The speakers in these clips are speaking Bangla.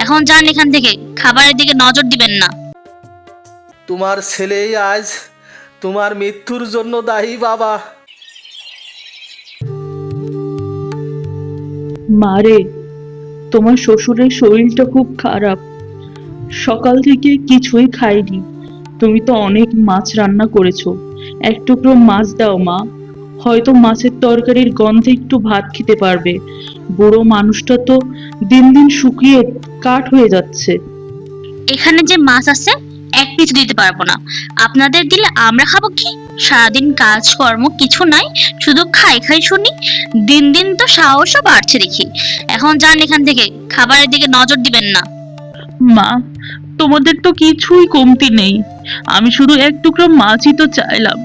এখন যান এখান থেকে, খাবারের দিকে নজর দিবেন না। তোমার ছেলেই আজ তোমার মৃত্যুর জন্য দায়ী বাবা। মারে, তোমার শ্বশুরের শরীরটা খুব খারাপ, সকাল থেকে কিছুই খাইনি। তুমি তো অনেক মাছ রান্না করেছো, এক টুকরো মাছ দাও মা, হয়তো মাছের তরকারির গন্ধে একটু ভাত খেতে পারবে। বুড়ো মানুষটা তো দিন দিন শুকিয়ে কাঠ হয়ে যাচ্ছে। এখানে যে মাছ আছে এক পিস দিতে পারবো না। আপনাদের দিলে আমরা খাবো কি? সারাদিন কাজকর্ম কিছু নাই, শুধু খাই খাই শুনি। দিন দিন তো সাহসও বাড়ছে দেখি। এখন যান এখান থেকে, খাবারের দিকে নজর দিবেন না। মা, তোমাদের তো কিছুই কমতি নেই, আমি শুধু এক টুকরো মাছই তো চাইলাম।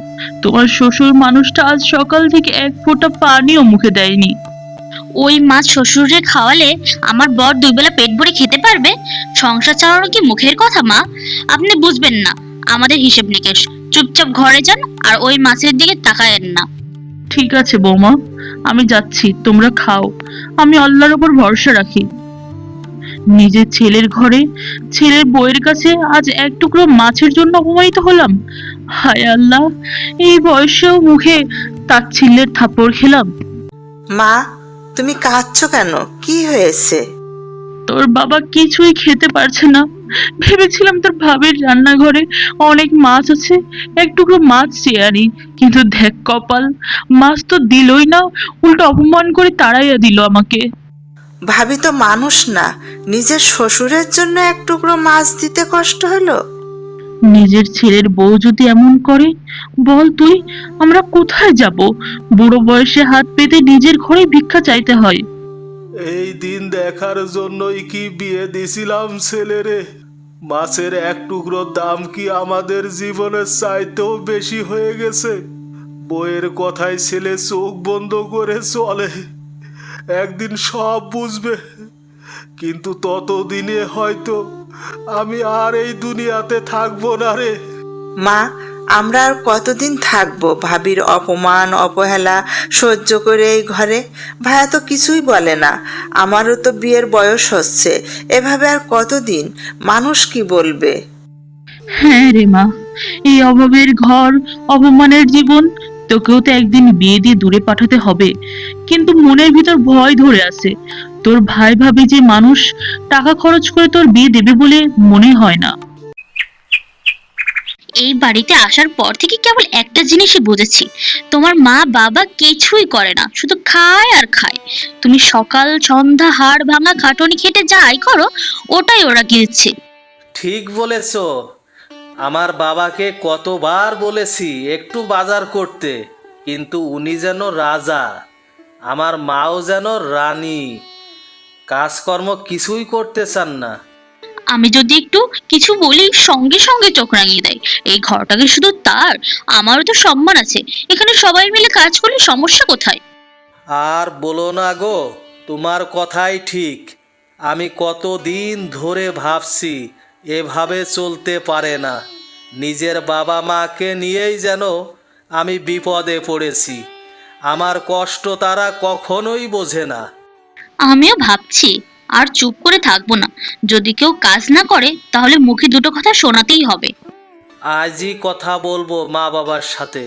তোমার শ্বশুর মানুষটা আজ সকাল থেকে এক ফোঁটা পানিও মুখে দেয়নি। ওই মাছ শ্বশুরে খাওয়ালে আমার বর দুই বেলা পেট ভরে খেতে পারবে? সংসার চালানো কি মুখের কথা মা? আপনি বুঝবেন না আমাদের হিসেব নিকেশ। চুপচাপ ঘরে যান আর ওই মাছের দিকে তাকায়েন না। ঠিক আছে বৌমা, আমি যাচ্ছি, তোমরা খাও, আমি আল্লাহর উপর ভরসা রাখি। নিজের ছেলের ঘরে ছেলের বউয়ের কাছে আজ এক টুকরো মাছের জন্য অপমানিত হলাম। হায় আল্লাহ, এই বয়সেও মুখে তাচ্ছিল্যের থাপ্পড় খেলাম। মা, তুমি কাঁদছো কেন? কি হয়েছে? তোর বাবা কিছুই খেতে পারছে না। ভেবেছিলাম তোর ভাবির রান্নাঘরে অনেক মাছ আছে, এক টুকরো মাছ চেয়ে আনি, কিন্তু দেখ কপাল, মাছ তো দিলই না, উল্টো অপমান করে তাড়াইয়া দিল আমাকে। ভাবি তো মানুষ না, নিজের শ্বশুরের জন্য এক টুকরো মাছ দিতে কষ্ট হলো? নিজের ছেলের বউ যদি এমন করে, বল তুই, আমরা কোথায় যাব? বুড়ো বয়সে হাত পেতে নিজের ঘরে ভিক্ষা চাইতে হয়। এই দিন দেখার জন্যই কি বিয়ে দিছিলাম ছেলেরে? মাছের এক টুকরোর দাম কি আমাদের জীবনের চাইতেও বেশি হয়ে গেছে? বইয়ের কথায় ছেলে চোখ বন্ধ করে চলে, একদিন সব বুঝবে। কিন্তু ততদিনে হয়তো আমি আর এই দুনিয়াতে থাকবো না রে। মা, আমরা আর কতদিন থাকবো ভাবির অপমান অবহেলা সহ্য করে এই ঘরে? ভাইয়া তো কিছুই বলে না, আমারও তো বিয়ের বয়স হচ্ছে, এভাবে আর কতদিন? মানুষ কি বলবে? হ্যাঁ রে মা, এই অভাবের ঘর, অপমানের জীবন, তোকেও তো একদিন বিয়ে দিয়ে দূরে পাঠাতে হবে। কিন্তু মনের ভিতর ভয় ধরে আছে, তোর ভাই ভাবি যে মানুষ টাকা খরচ করে তোর বিয়ে দেবে বলে মনে হয় না। এই বাড়িতে আসার পর থেকে কেবল একটা জিনিসই বুঝেছি, তোমার মা বাবা কিছুই করে না, শুধু খায় আর খায়। তুমি সকাল সন্ধ্যা হাড় ভাঙা খাটুনি খেটে যাই করো, ওটাই ওরা দিচ্ছে। ঠিক বলেছ। আমার বাবাকে কতবার বলেছি একটু বাজার করতে, কিন্তু উনি যেন রাজা, আমার মাও যেন রানী, কাজকর্ম কিছুই করতে চান না। আমি যদি একটু কিছু বলি সঙ্গে সঙ্গে চোখ রাঙিয়ে দেয়। এই ঘরটাকে শুধু তার, আমারও তো সম্মান আছে। এখানে সবাই মিলে কাজ করলে সমস্যা কোথায়? আর বলো না গো, তোমার কথাই ঠিক। আমি কতদিন ধরে ভাবছি এভাবে চলতে পারে না। নিজের বাবা মাকে নিয়েই যেন আমি বিপদে পড়েছি। আমার কষ্ট তারা কখনোই বোঝে না। আমিও ভাবছি আর চুপ করে থাকবো না। যদি কেউ কাজ না করে তাহলে মুখে দুটো কথা শোনাতেই হবে। আজই কথা বলবো মা বাবার সাথে,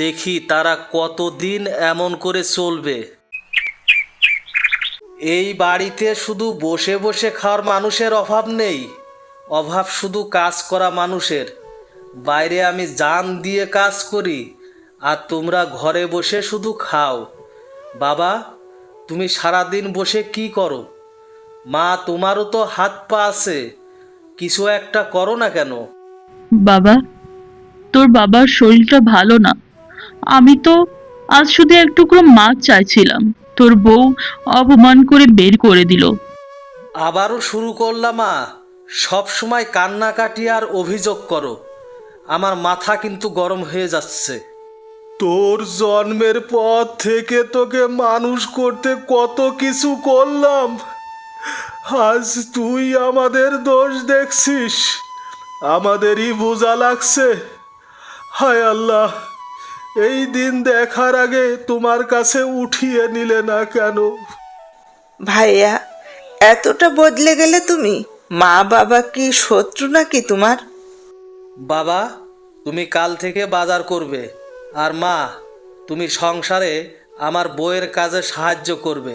দেখি তারা কতদিন এমন করে চলবে। এই বাড়িতে শুধু বসে বসে খাওয়ার মানুষের অভাব নেই, অভাব শুধু কাজ করা মানুষের। বাইরে আমি জান দিয়ে কাজ করি, আর তোমরা ঘরে বসে শুধু খাও। বাবা, তুমি সারাদিন বসে কি করো? মা, তোমারও তো হাত পা আছে, কিছু একটা করো না কেন? বাবা, তোর বাবার শরীরটা ভালো না, আমি তো আজ শুধু এক টুকরো মাছ চাইছিলাম, তোর বউ অপমান করে বের করে দিল। আবারও শুরু করলাম মা, সব সময় কান্নাকাটি আর অভিযোগ করো। আমার মাথা কিন্তু গরম হয়ে যাচ্ছে। তোর জন্মের পর থেকে তোকে মানুষ করতে কত কিছু করলাম, আজ তুই আমাদের দোষ দেখছিস? আমাদেরই বোঝা লাগছে। হায় আল্লাহ, এই দিন দেখার আগে তোমার কাছে উঠিয়ে নিলে না কেন? ভাইয়া, এতটা বদলে গেলে তুমি? মা বাবা কি শত্রু নাকি তোমার? বাবা, তুমি কাল থেকে বাজার করবে, আর মা, তুমি সংসারে আমার বউয়ের কাজে সাহায্য করবে।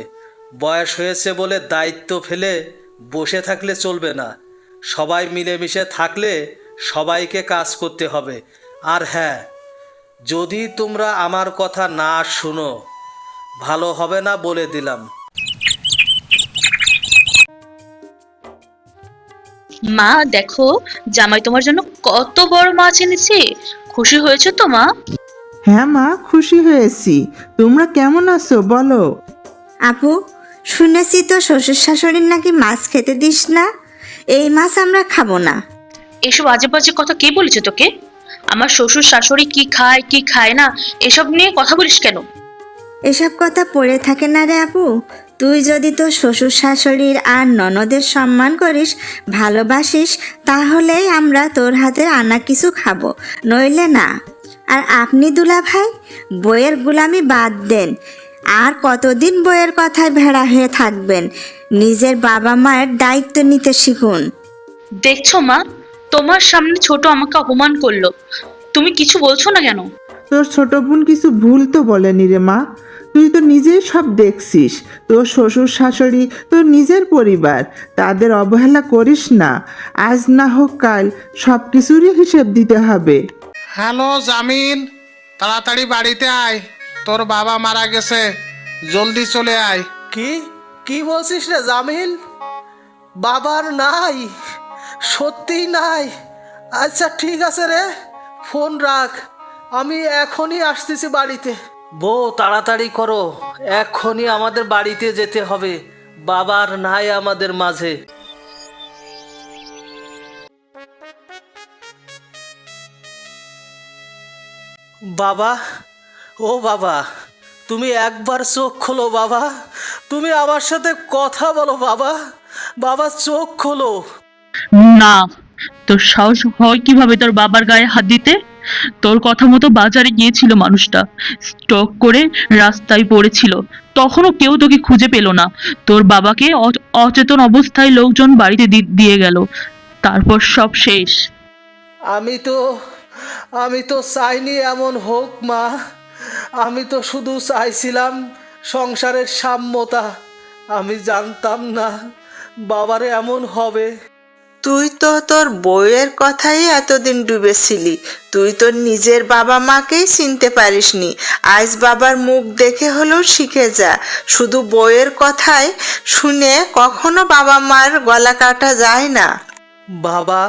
বয়স হয়েছে বলে দায়িত্ব ফেলে বসে থাকলে চলবে না। সবাই মিলেমিশে থাকলে সবাইকে কাজ করতে হবে। আর হ্যাঁ, যদি তোমরা আমার কথা না শুনো, ভালো হবে না বলে দিলাম। মা দেখো, জামাই তোমার জন্য কত বড় মাছ এনেছে। খুশি হয়েছে তো মা? হ্যাঁ মা, খুশি হয়েছি। তোমরা কেমন আছো বলো? আপু, শুনেছি তো শ্বশুর শাশুড়ির নাকি মাছ খেতে দিস না। এই মাছ আমরা খাবো না। এসব আজে বাজে কথা কে বলেছে তোকে? আমার শ্বশুর শাশুড়ি কি খায় কি খায় না এসব নিয়ে কথা বলিস কেন? এসব কথা পড়ে থাকে না রে আপু। তুই যদি তোর শ্বশুর শাশুড়ির আর ননদের সম্মান করিস, ভালোবাসিস, তাহলেই আমরা তোর হাতের আনা কিছু খাবো, নইলে না। আর আপনি দুলা ভাই, বইয়ের গুলামি বাদ দেন। আর কতদিন বইয়ের কথায় ভেড়া হয়ে থাকবেন? নিজের বাবা মায়ের দায়িত্ব নিতে শিখুন। দেখছো মা, তোমার সামনে ছোট আমাকে অপমান করলো, তুমি কিছু বলছো না কেন? তোর ছোট বোন কিছু ভুল তো বলেনি রে মা। তুই তো নিজেই সব দেখছিস। তোর শ্বশুর শাশুড়ি তোর নিজের পরিবার, তাদের অবহেলা করিস না। আজ না হোক কাল সব কিছুরই হিসেব দিতে হবে। হ্যালো জামিন, তাড়াতাড়ি বাড়িতে আয়, তোর বাবা মারা গেছে, জলদি চলে আয়। কি কি বলছিস রে জামিল? বাবার নাই? সত্যিই নাই? আচ্ছা ঠিক আছে রে, ফোন রাখ, আমি এখনই আসতেছি বাড়িতে। বউ তাড়াতাড়ি করো, এখনই আমাদের বাড়িতে যেতে হবে। বাবার নাই আমাদের মাঝে। বাবা, ও বাবা, তুমি একবার চোখ খোলো বাবা, তুমি আমার সাথে কথা বলো বাবা। বাবা চোখ খোলো। না, তোর সাহস হয় কিভাবে তোর বাবার গায়ে হাত দিতে? তোর কথা মতো বাজারে গিয়েছিল মানুষটা, স্ট্রোক করে রাস্তায় পড়েছিল, তখনও কেউ তোকে খুঁজে পেল না। তোর বাবাকে অচেতন অবস্থায় লোকজন বাড়িতে দিয়ে গেল, তারপর সব শেষ। আমি তো চাইনি এমন হোক মা। আমি তো শুধু চাইছিলাম সংসারের সাম্যতা। আমি জানতাম না বাবারে এমন হবে। তুই তো তোর বউয়ের কথাই এতদিন ডুবেছিলি। তুই তোর নিজের বাবা মাকেই চিনতে পারিসনি। আজ বাবার মুখ দেখে হলেও শিখে যা। শুধু বউয়ের কথাই শুনে কখনো বাবা মার গলা কাটা যায় না। বাবা,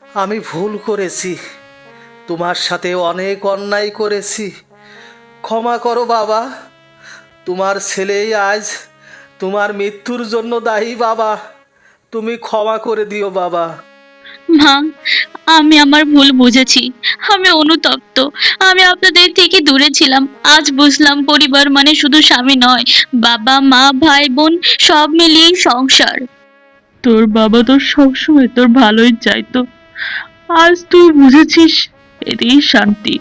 আমি ভুল করেছি, তোমার সাথে অনেক অন্যায় করেছি, ক্ষমা করো বাবা। তোমার ছেলেই আজ তোমার মৃত্যুর জন্য দায়ী বাবা, তুমি ক্ষমা করে দিও বাবা। মা, আমি আমার ভুল বুঝেছি, আমি অনুতপ্ত। আমি আপনাদের থেকে দূরে ছিলাম। আজ বুঝলাম পরিবার মানে শুধু স্বামী নয়, বাবা মা ভাই বোন সব মিলিয়ে সংসার। তোর বাবা তো সবসময় তোর ভালোই চাইতো, আজ তুই বুঝেছিস, এতেই শান্তি।